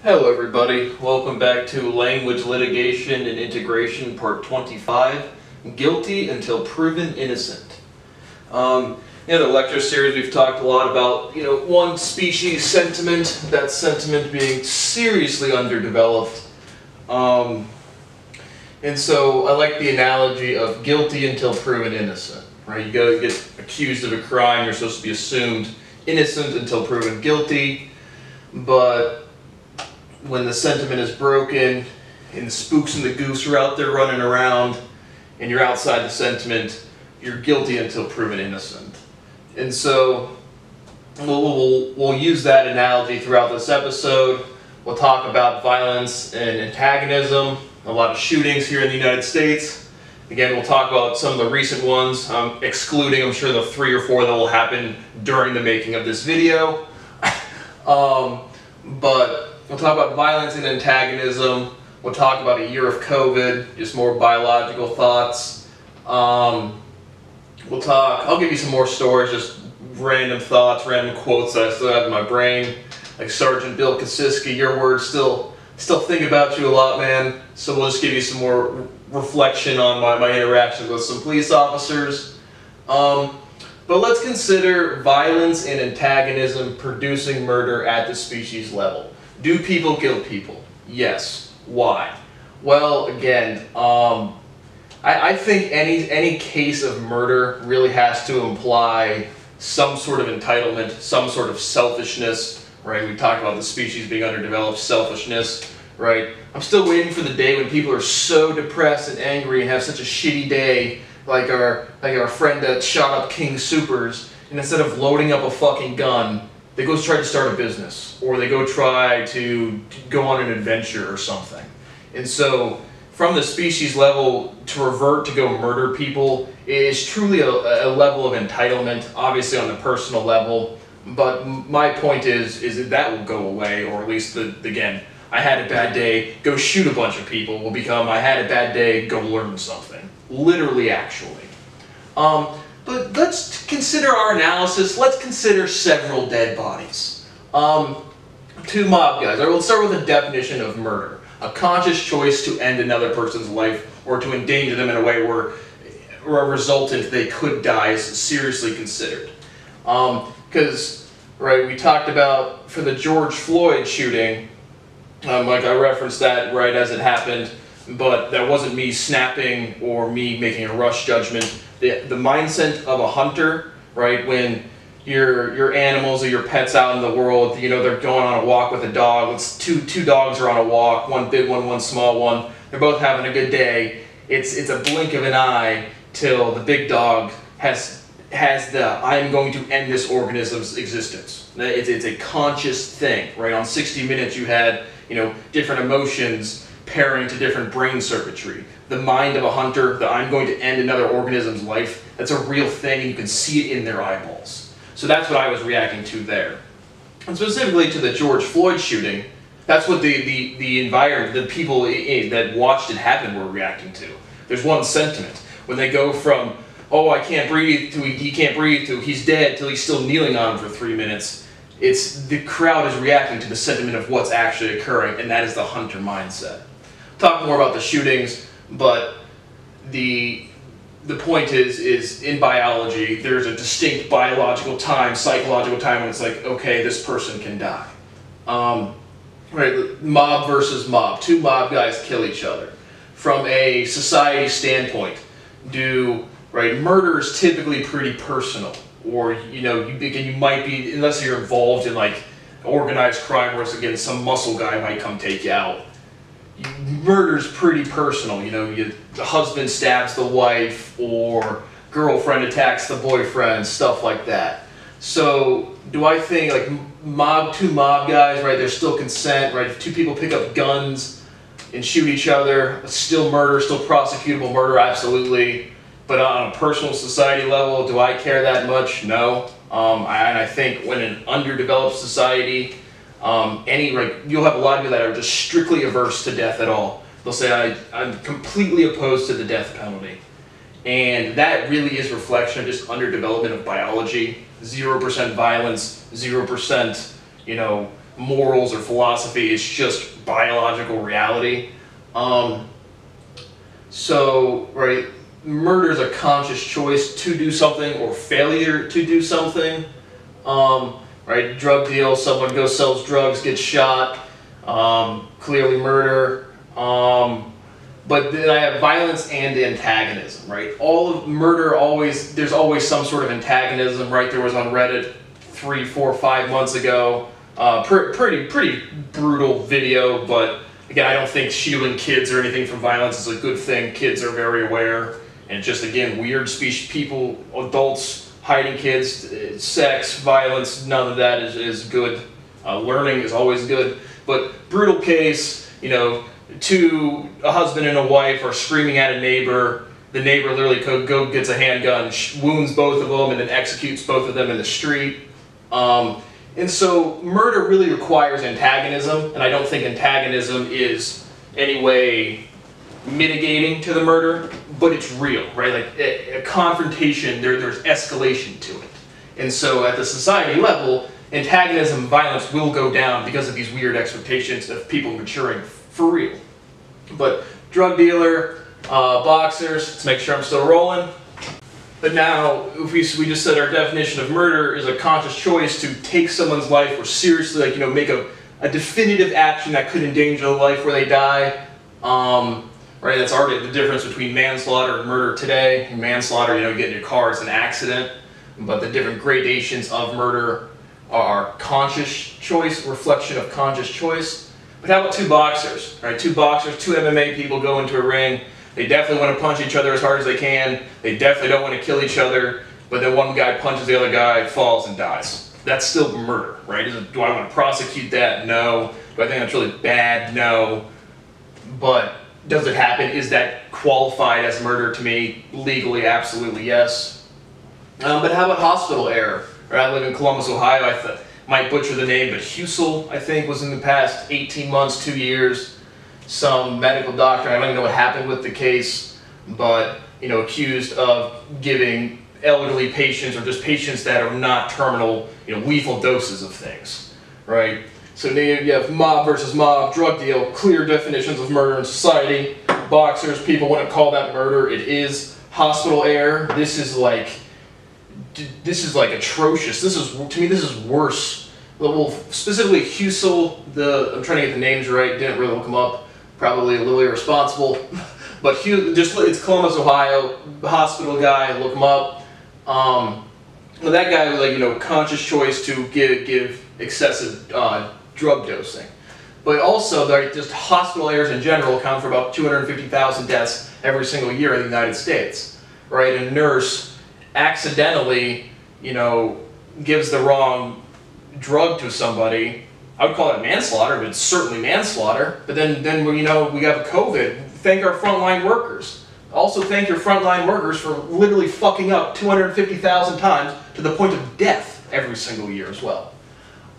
Hello everybody, welcome back to Language Litigation and Integration Part 25, Guilty Until Proven Innocent. In the lecture series we've talked a lot about, one species sentiment, that sentiment being seriously underdeveloped. And so I like the analogy of guilty until proven innocent, right? You go get accused of a crime, you're supposed to be assumed innocent until proven guilty, but when the sentiment is broken and the spooks and the goose are out there running around and you're outside the sentiment, you're guilty until proven innocent. And so we'll use that analogy throughout this episode. We'll talk about violence and antagonism, a lot of shootings here in the United States. Again, we'll talk about some of the recent ones, excluding, I'm sure, the 3 or 4 that will happen during the making of this video. But we'll talk about violence and antagonism. We'll talk about a year of COVID, just more biological thoughts. I'll give you some more stories, just random thoughts, random quotes that I still have in my brain. Like Sergeant Bill Kosiski, your words still think about you a lot, man. So we'll just give you some more reflection on my interactions with some police officers. But let's consider violence and antagonism producing murder at the species level. Do people kill people? Yes. Why? Well, again, I think any case of murder really has to imply some sort of entitlement, some sort of selfishness, right? We talk about the species being underdeveloped, selfishness, right? I'm still waiting for the day when people are so depressed and angry and have such a shitty day, like our friend that shot up King Supers, and instead of loading up a fucking gun, they go try to start a business, or they go try to go on an adventure or something. And so, from the species level, to revert to go murder people is truly a level of entitlement, obviously on the personal level. But my point is that will go away, or at least, again, I had a bad day, go shoot a bunch of people will become I had a bad day, go learn something. Literally, actually. But let's consider our analysis. Let's consider several dead bodies. 2 mob guys. We'll start with a definition of murder. A conscious choice to end another person's life or to endanger them in a way where a resultant they could die is seriously considered. Because, right, we talked about for the George Floyd shooting, like I referenced that right as it happened, but that wasn't me snapping or me making a rush judgment. The mindset of a hunter, right, when your animals or your pets out in the world, they're going on a walk with a dog. It's two dogs are on a walk, one big one, one small one. They're both having a good day. It's a blink of an eye till the big dog has the I'm going to end this organism's existence. It's a conscious thing, right? On 60 Minutes you had different emotions pairing to different brain circuitry. The mind of a hunter, that I'm going to end another organism's life, that's a real thing and you can see it in their eyeballs. So that's what I was reacting to there. And specifically to the George Floyd shooting, that's what the environment, the people that watched it happen were reacting to. There's one sentiment. When they go from, oh, I can't breathe, to he can't breathe, to he's dead, till he's still kneeling on him for 3 minutes, the crowd is reacting to the sentiment of what's actually occurring, and that is the hunter mindset. Talk more about the shootings, but the point is in biology, there's a distinct biological time, psychological time when it's like, okay, this person can die. Right, mob versus mob. 2 mob guys kill each other. From a society standpoint, murder is typically pretty personal, or you might be, unless you're involved in like organized crime, where it's again some muscle guy might come take you out. Murder's pretty personal. The husband stabs the wife, or girlfriend attacks the boyfriend, stuff like that. So do I think like 2 mob guys, right? There's still consent, right? If 2 people pick up guns and shoot each other, still murder, still prosecutable murder, absolutely. But on a personal society level, do I care that much? No. And I think when an underdeveloped society, you'll have a lot of people that are just strictly averse to death at all. They'll say, I'm completely opposed to the death penalty. And that really is a reflection of just underdevelopment of biology. 0% violence, 0%, morals or philosophy. It's just biological reality. So, right, murder is a conscious choice to do something or failure to do something. Right, drug deal, someone goes sells drugs, gets shot, clearly murder. But then I have violence and antagonism, right? All of murder there's always some sort of antagonism, right? There was on Reddit 3, 4, 5 months ago, pretty brutal video, but again, I don't think shielding kids or anything from violence is a good thing. Kids are very aware, and just again, weird species, people, adults hiding kids, sex, violence, none of that is good. Learning is always good, but brutal case, you know, a husband and a wife are screaming at a neighbor. The neighbor literally gets a handgun, wounds both of them, and then executes both of them in the street. And so murder really requires antagonism, and I don't think antagonism is any way mitigating to the murder, but it's real, right? Like a confrontation, there's escalation to it. And so at the society level, antagonism and violence will go down because of these weird expectations of people maturing for real. But drug dealer, boxers, let's make sure I'm still rolling. But now, if we just said our definition of murder is a conscious choice to take someone's life or seriously, like, you know, make a definitive action that could endanger the life where they die. Right, that's already the difference between manslaughter and murder today. In manslaughter, you know, you get in your car, it's an accident. But the different gradations of murder are conscious choice, reflection of conscious choice. But how about two boxers? Right, two boxers, two MMA people go into a ring. They definitely want to punch each other as hard as they can. They definitely don't want to kill each other. But then one guy punches the other guy, falls and dies. That's still murder, right? Do I want to prosecute that? No. Do I think that's really bad? No. But does it happen? Is that qualified as murder to me? Legally, absolutely yes. But how about hospital error? Right, I live in Columbus, Ohio. I might butcher the name, but Husel, I think, was in the past 18 months, 2 years. Some medical doctor, I don't even know what happened with the case, but, you know, accused of giving elderly patients or just patients that are not terminal, you know, lethal doses of things, right? So you have mob versus mob, drug deal, clear definitions of murder in society. Boxers, people wouldn't call that murder. It is hospital error. This is like atrocious. To me, this is worse. Well, specifically Husel, I'm trying to get the names right, didn't really look them up. Probably a little irresponsible, but it's Columbus, Ohio, hospital guy, look him up. Well, that guy was, like, you know, conscious choice to give excessive drug dosing. But also, just hospital errors in general account for about 250,000 deaths every single year in the United States, right? A nurse accidentally, you know, gives the wrong drug to somebody. I would call it manslaughter, but it's certainly manslaughter. But then you know, we have COVID. Thank our frontline workers. Also thank your frontline workers for literally fucking up 250,000 times to the point of death every single year as well.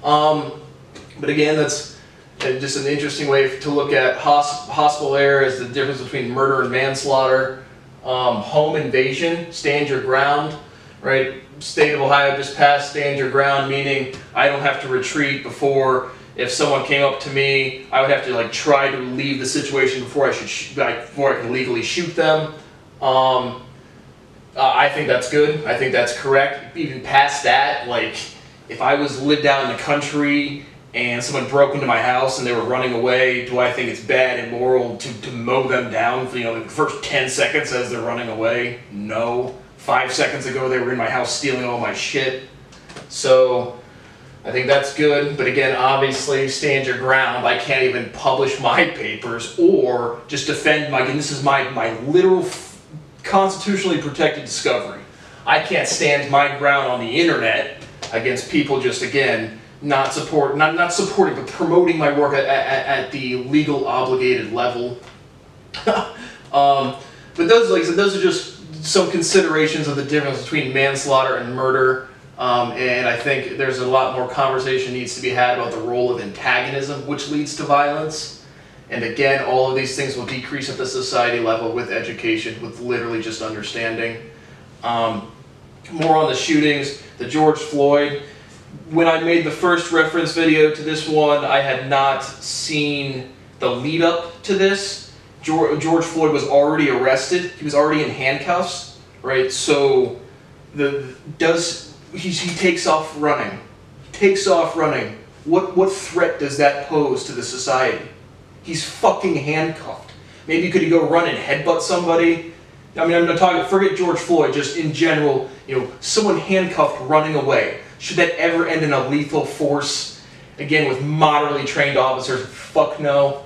But again, that's just an interesting way to look at hospital error as the difference between murder and manslaughter. Home invasion, stand your ground, right? State of Ohio just passed stand your ground, meaning I don't have to retreat before. If someone came up to me, I would have to, like, try to leave the situation before I can legally shoot them. I think that's good. I think that's correct. Even past that, like, if I lived out in the country and someone broke into my house and they were running away, do I think it's bad and immoral to mow them down for, you know, the first 10 seconds as they're running away? No. 5 seconds ago they were in my house stealing all my shit. So I think that's good, but again, obviously, stand your ground. I can't even publish my papers or just defend this is my literal constitutionally protected discovery. I can't stand my ground on the internet against people just, again, not supporting, but promoting my work at the legal obligated level. But those are just some considerations of the difference between manslaughter and murder. And I think there's a lot more conversation needs to be had about the role of antagonism, which leads to violence. And again, all of these things will decrease at the society level with education, with literally just understanding. More on the shootings. The George Floyd, when I made the first reference video to this one, I had not seen the lead up to this. George Floyd was already arrested. He was already in handcuffs, right? So he takes off running. Takes off running. What threat does that pose to the society? He's fucking handcuffed. Maybe could he go run and headbutt somebody? I mean, I'm not talking, forget George Floyd, just in general, you know, someone handcuffed running away. Should that ever end in a lethal force? Again, with moderately trained officers? Fuck no.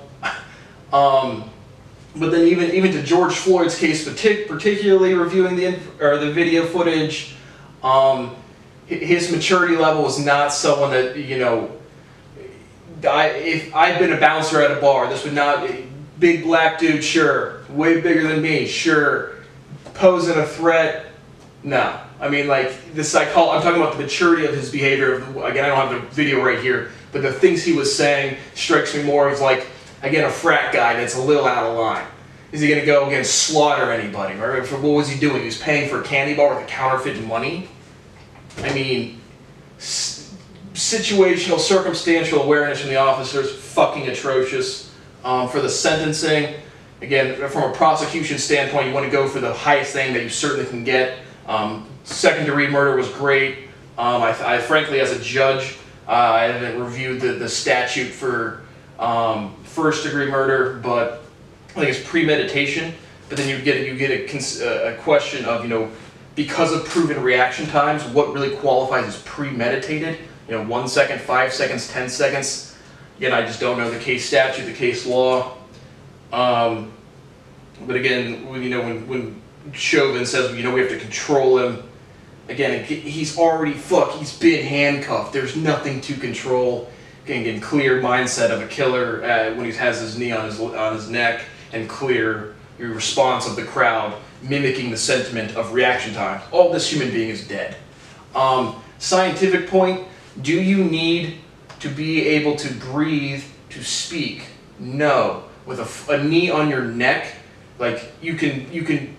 But then even to George Floyd's case, particularly reviewing the video footage, his maturity level was not someone that, you know, if I'd been a bouncer at a bar, this would not, big black dude, sure, way bigger than me, sure, posing a threat, no. I mean, like, I'm talking about the maturity of his behavior. Again, I don't have the video right here, but the things he was saying strikes me more as like, again, a frat guy that's a little out of line. Is he going to go again slaughter anybody? Right? What was he doing? He was paying for a candy bar with a counterfeit money? I mean, situational, circumstantial awareness from the officers, fucking atrocious. For the sentencing, again, from a prosecution standpoint, you want to go for the highest thing that you certainly can get. Second-degree murder was great. I frankly, as a judge, I haven't reviewed the statute for first-degree murder, but I think it's premeditation. But then you get a question of, you know, because of proven reaction times, what really qualifies as premeditated? You know, 1 second, 5 seconds, 10 seconds. Again, I just don't know the case statute, the case law. But again, when Chauvin says, you know, we have to control him. Again, he's been handcuffed. There's nothing to control. Again, clear mindset of a killer when he has his knee on his neck, and clear your response of the crowd, mimicking the sentiment of reaction time. All this human being is dead. Scientific point, do you need to be able to breathe to speak? No. With a knee on your neck, like you can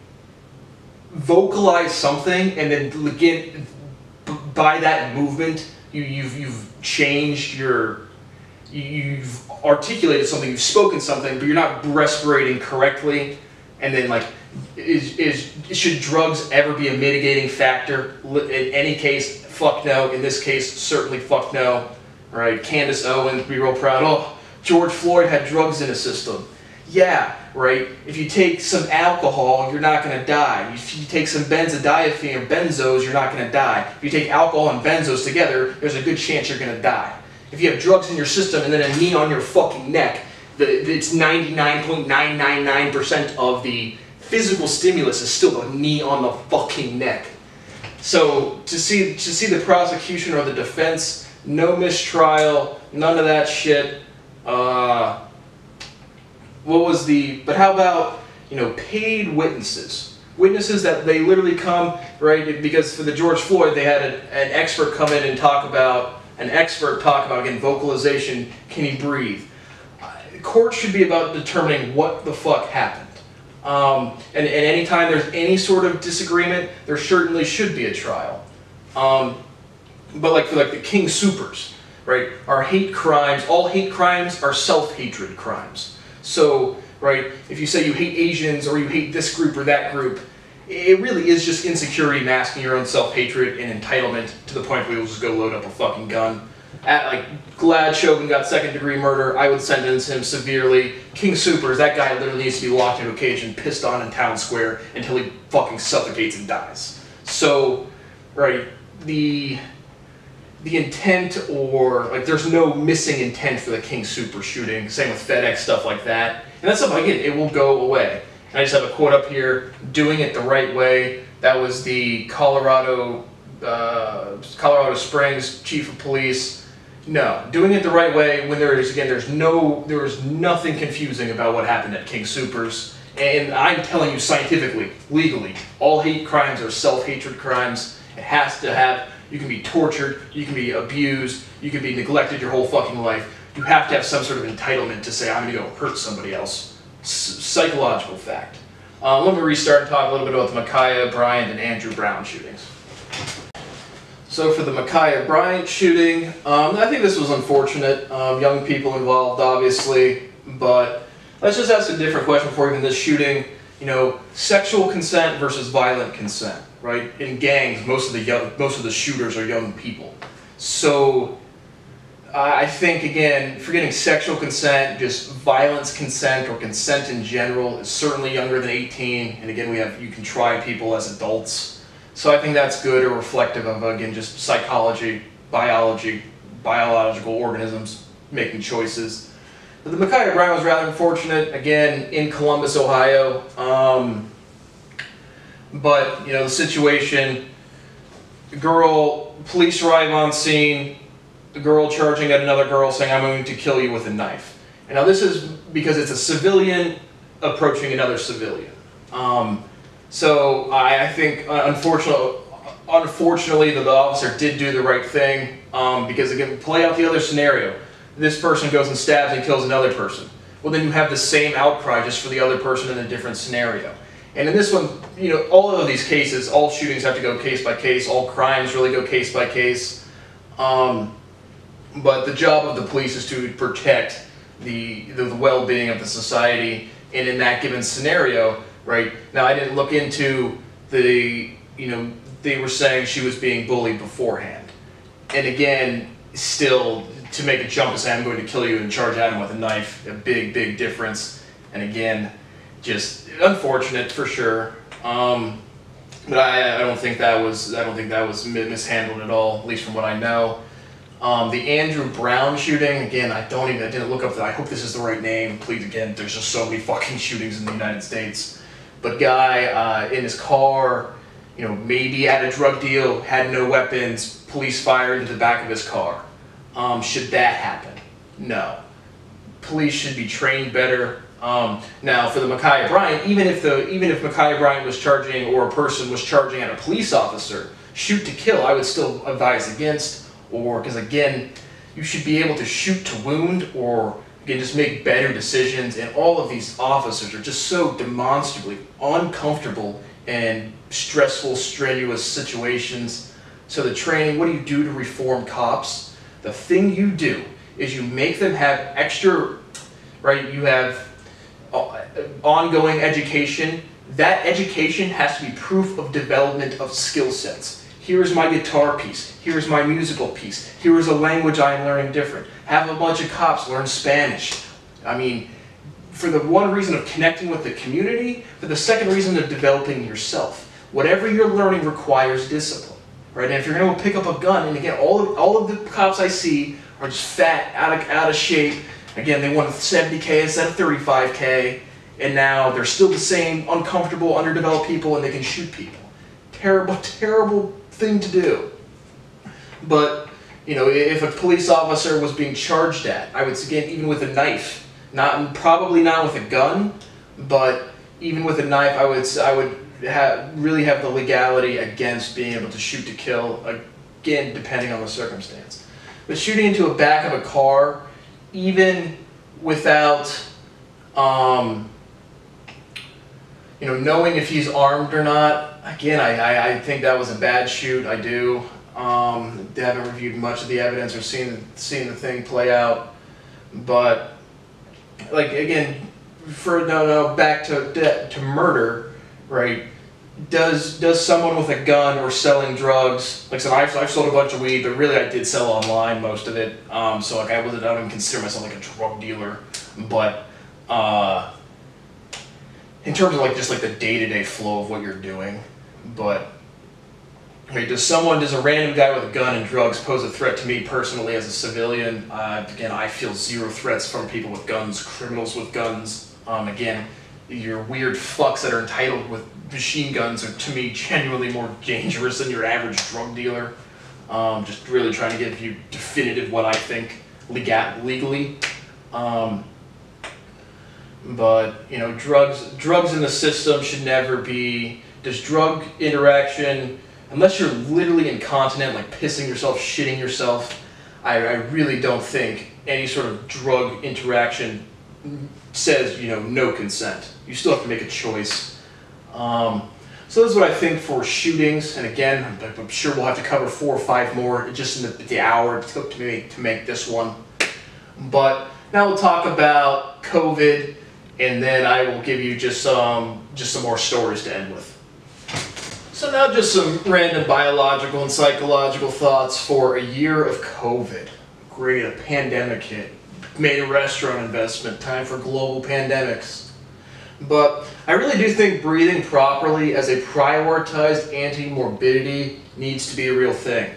vocalize something, and then again, by that movement, you've changed you've articulated something, you've spoken something, but you're not respirating correctly. And then, like, should drugs ever be a mitigating factor? In any case, fuck no. In this case, certainly fuck no. Right? Candace Owens, be real proud. Oh, George Floyd had drugs in his system. Yeah, right? If you take some alcohol, you're not going to die. If you take some benzodiazepine or benzos, you're not going to die. If you take alcohol and benzos together, there's a good chance you're going to die. If you have drugs in your system and then a knee on your fucking neck, it's 99.999% of the physical stimulus is still a knee on the fucking neck. So to see the prosecution or the defense, no mistrial, none of that shit. But how about, you know, paid witnesses? Witnesses that they literally come, right, because for the George Floyd, they had an expert come in and talk about, again, vocalization, can he breathe? Court should be about determining what the fuck happened. And anytime there's any sort of disagreement, there certainly should be a trial. But like for the King Soopers, right, are hate crimes, all hate crimes are self-hatred crimes. So, right, if you say you hate Asians or you hate this group or that group, it really is just insecurity masking your own self-hatred and entitlement to the point where you'll just go load up a fucking gun. Glad Chauvin got second-degree murder. I would sentence him severely. King Soopers, that guy literally needs to be locked into a cage and pissed on in town square until he fucking suffocates and dies. So, right, the intent, or like there's no missing intent for the King Sooper shooting. Same with FedEx, stuff like that. And that's something, again, it will go away. And I just have a quote up here, doing it the right way. That was the Colorado Springs chief of police. No, doing it the right way when there is nothing confusing about what happened at King Soopers. And I'm telling you scientifically, legally, all hate crimes are self-hatred crimes. It has to have, you can be tortured, you can be abused, you can be neglected your whole fucking life. You have to have some sort of entitlement to say, I'm going to go hurt somebody else. Psychological fact. Let me restart and talk a little bit about the Mikaya, Bryant, and Andrew Brown shootings. So for the Mikaya Bryant shooting, I think this was unfortunate. Young people involved, obviously, but let's just ask a different question before even this shooting. You know, sexual consent versus violent consent, right? In gangs, most of the shooters are young people. So I think, again, forgetting sexual consent, just violence consent or consent in general is certainly younger than 18. And again, you can try people as adults. So I think that's good or reflective of, again, just psychology, biology, biological organisms making choices. But the Mikaya Bryant was rather unfortunate, again, in Columbus, Ohio. But, you know, the situation, the girl, police arrive on scene, the girl charging at another girl saying, "I'm going to kill you with a knife." And now this is because it's a civilian approaching another civilian. So I think, unfortunately, the officer did do the right thing, because again, play out the other scenario. This person goes and stabs and kills another person. Well, then you have the same outcry just for the other person in a different scenario. And in this one, you know, all of these cases, all shootings have to go case by case, all crimes really go case by case. But the job of the police is to protect the well-being of the society, and in that given scenario, right? Now, I didn't look into they were saying she was being bullied beforehand. And again, still, to make a jump and say, "I'm going to kill you," and charge at him with a knife, a big, big difference. And again, just unfortunate for sure. But I don't think that was mishandled at all, at least from what I know. The Andrew Brown shooting, again, I didn't look up that. I hope this is the right name. Please, again, there's just so many fucking shootings in the United States. But guy in his car, you know, maybe at a drug deal, had no weapons, police fired into the back of his car. Should that happen? No. Police should be trained better. Now, for the Mikaya Bryant, even if Mikaya Bryant was charging, or a person was charging at a police officer, shoot to kill, I would still advise against. Or, because again, you should be able to shoot to wound, or again, just make better decisions. And all of these officers are just so demonstrably uncomfortable and stressful, strenuous situations. So the training, what do you do to reform cops? The thing you do is you make them have extra, right? You have ongoing education. That education has to be proof of development of skill sets. Here's my guitar piece. Here's my musical piece. Here is a language I am learning different. Have a bunch of cops learn Spanish. I mean, for the one reason of connecting with the community, for the second reason of developing yourself. Whatever you're learning requires discipline, right? And if you're going to pick up a gun, and again, all of the cops I see are just fat, out of shape. Again, they want 70K instead of 35K, and now they're still the same uncomfortable, underdeveloped people, and they can shoot people. Terrible, terrible thing to do. But, you know, if a police officer was being charged at, I would, again, even with a knife, probably not with a gun, but even with a knife, I would really have the legality against being able to shoot to kill, again, depending on the circumstance. But shooting into the back of a car, even without, you know, knowing if he's armed or not, again, I think that was a bad shoot. I do. Haven't reviewed much of the evidence or seen the thing play out, but like again, back to murder, right? Does someone with a gun or selling drugs, like I said, I've sold a bunch of weed, but really I did sell online most of it. So like I don't even consider myself like a drug dealer, but in terms of like just like the day-to-day flow of what you're doing, but. Okay, does a random guy with a gun and drugs pose a threat to me personally as a civilian? Again, I feel zero threats from people with guns, criminals with guns. Again, your weird fucks that are entitled with machine guns are, to me, genuinely more dangerous than your average drug dealer. Just really trying to give you definitive what I think legally. But, you know, drugs in the system should never be, does drug interaction, unless you're literally incontinent, like pissing yourself, shitting yourself, I really don't think any sort of drug interaction says, you know, no consent. You still have to make a choice. So that's what I think for shootings, and again, I'm sure we'll have to cover 4 or 5 more just in the hour it took to make this one. But now we'll talk about COVID, and then I will give you just some more stories to end with. So now just some random biological and psychological thoughts for a year of COVID. Great, a pandemic hit. Made a restaurant investment, time for global pandemics. But I really do think breathing properly as a prioritized anti-morbidity needs to be a real thing.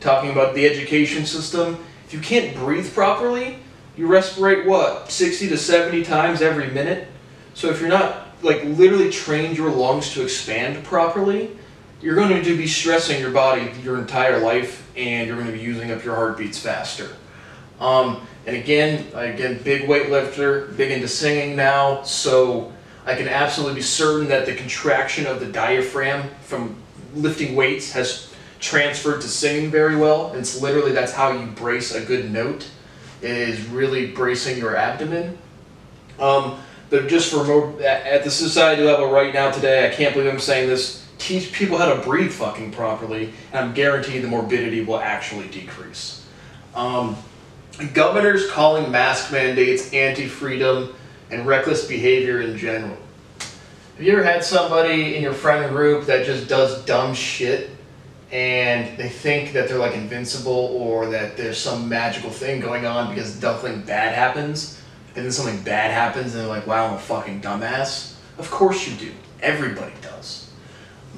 Talking about the education system, if you can't breathe properly, you respirate what, 60 to 70 times every minute? So if you're not like literally trained your lungs to expand properly, you're going to be stressing your body your entire life, and you're going to be using up your heartbeats faster. And again, big weightlifter, big into singing now, so I can absolutely be certain that the contraction of the diaphragm from lifting weights has transferred to singing very well. And it's literally, that's how you brace a good note, is really bracing your abdomen. But just for more, at the society level right now today, I can't believe I'm saying this, teach people how to breathe fucking properly, and I'm guaranteed the morbidity will actually decrease. Governors calling mask mandates anti-freedom and reckless behavior in general. Have you ever had somebody in your friend group that just does dumb shit and they think that they're like invincible, or that there's some magical thing going on because nothing bad happens, and then something bad happens and they're like, wow, I'm a fucking dumbass? Of course you do. Everybody does.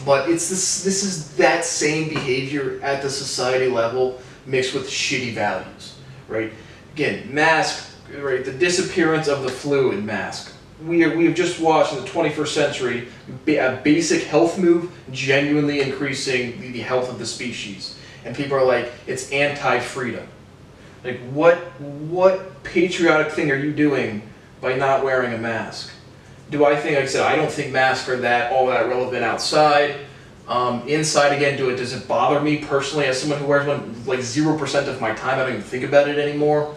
But it's this is that same behavior at the society level mixed with shitty values. Right? Again, mask, right? The disappearance of the flu in mask. We have just watched in the 21st century a basic health move genuinely increasing the health of the species. And people are like, it's anti-freedom. Like, what patriotic thing are you doing by not wearing a mask? Do I think, like I said, I don't think masks are all that relevant outside. Inside, again, does it bother me personally as someone who wears one like 0% of my time? I don't even think about it anymore.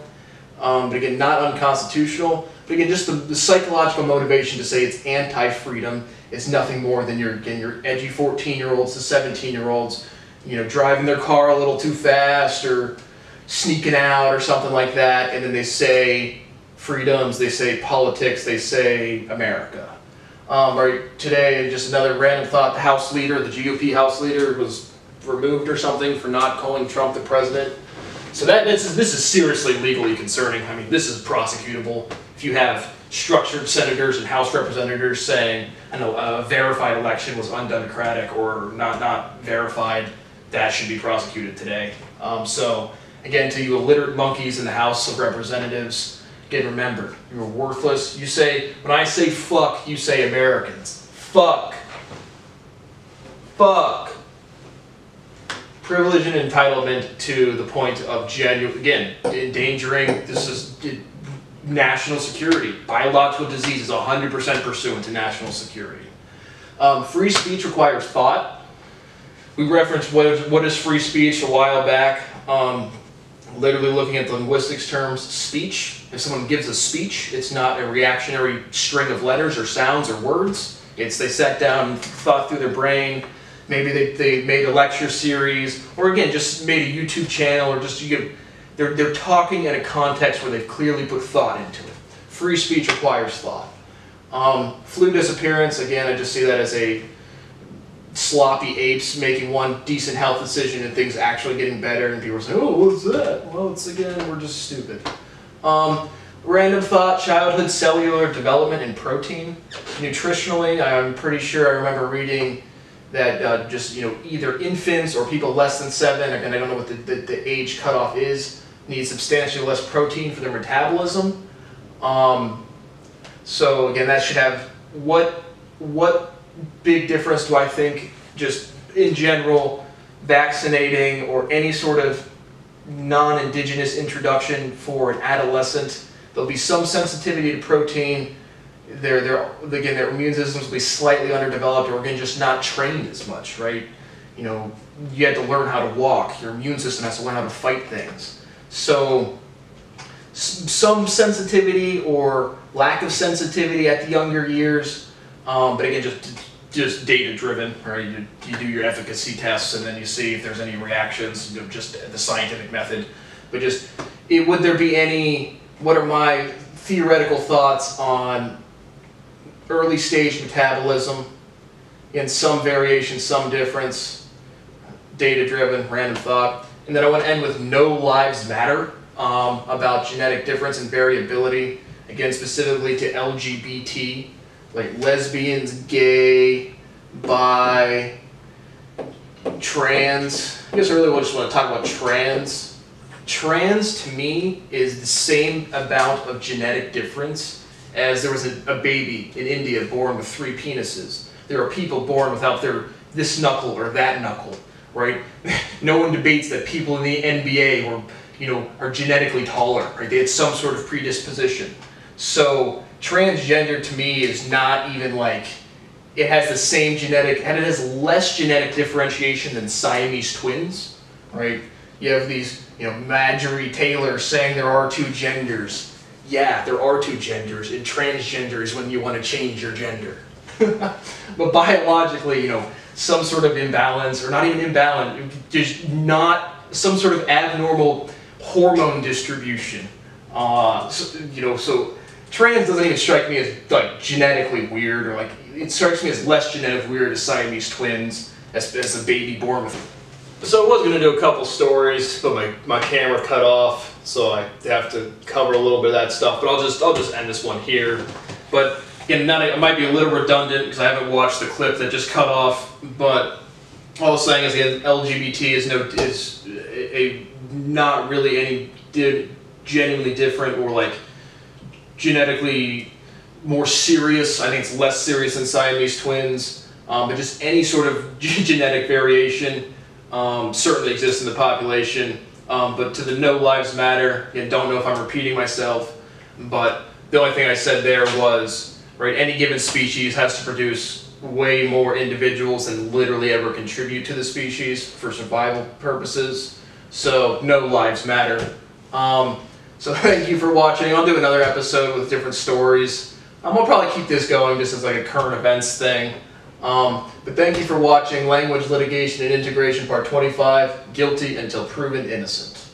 But again, not unconstitutional. But again, just the psychological motivation to say it's anti-freedom is nothing more than your edgy 14-year-olds to 17-year-olds, driving their car a little too fast or sneaking out or something like that, and then they say freedoms, they say politics, they say America. Right, today, just another random thought, the House leader, the GOP House leader, was removed or something for not calling Trump the president. So this is seriously legally concerning. I mean, this is prosecutable. If you have structured senators and House representatives saying, I know, a verified election was undemocratic or not verified, that should be prosecuted today. So, again, to you illiterate monkeys in the House of Representatives, again, remember, you're worthless. You say, when I say fuck, you say Americans. Fuck. Fuck. Privilege and entitlement to the point of again, endangering, this is national security. Biological disease is 100% pursuant to national security. Free speech requires thought. We referenced what is free speech a while back. Literally looking at the linguistics terms, speech. If someone gives a speech, it's not a reactionary string of letters or sounds or words. It's they sat down and thought through their brain. Maybe they made a lecture series, or again, just made a YouTube channel, or just they're talking in a context where they've clearly put thought into it. Free speech requires thought. Flu disappearance, again, I just see that as a sloppy apes making one decent health decision and things actually getting better, and people are saying, oh, what's that? Well, it's again, we're just stupid. Random thought, childhood cellular development and protein. Nutritionally, I'm pretty sure I remember reading that just, either infants or people less than 7, and I don't know what the age cutoff is, need substantially less protein for their metabolism. So again, that should have, what big difference do I think, just in general, vaccinating or any sort of non-indigenous introduction for an adolescent? There'll be some sensitivity to protein. Their immune systems will be slightly underdeveloped, or again, just not trained as much, right? You had to learn how to walk. Your immune system has to learn how to fight things. So some sensitivity or lack of sensitivity at the younger years, but again, just just data driven, right? You do your efficacy tests and then you see if there's any reactions, just the scientific method. But just, would there be any, what are my theoretical thoughts on early stage metabolism in some variation, some difference, data driven, random thought. And then I want to end with no lives matter, about genetic difference and variability, again specifically to LGBT, like lesbians, gay, bi, trans. I guess I really just want to talk about trans. Trans to me is the same amount of genetic difference as there was a baby in India born with 3 penises. There are people born without this knuckle or that knuckle, right? No one debates that people in the NBA are genetically taller, right? They had some sort of predisposition. So transgender to me is not even like, it has the same genetic, and it has less genetic differentiation than Siamese twins, right? You have these, Marjorie Taylor saying there are 2 genders. Yeah, there are 2 genders, and transgender is when you want to change your gender. But biologically, some sort of imbalance, or not even imbalance, just not some sort of abnormal hormone distribution. So trans doesn't even strike me as like genetically weird, or like, it strikes me as less genetically weird as Siamese twins, as a baby born with. So I was going to do a couple stories, but my camera cut off, so I have to cover a little bit of that stuff. But I'll just end this one here. But again, it might be a little redundant because I haven't watched the clip that just cut off. But all I was saying is, again, LGBT is not really any genuinely different or like genetically more serious. I think it's less serious than Siamese twins. But just any sort of genetic variation certainly exists in the population. But to the no lives matter, again, don't know if I'm repeating myself, but the only thing I said there was, right, any given species has to produce way more individuals than literally ever contribute to the species for survival purposes. So no lives matter. So thank you for watching. I'll do another episode with different stories. I'll probably keep this going just as like a current events thing. But thank you for watching Language, Litigation, and Integration Part 25, Guilty Until Proven Innocent.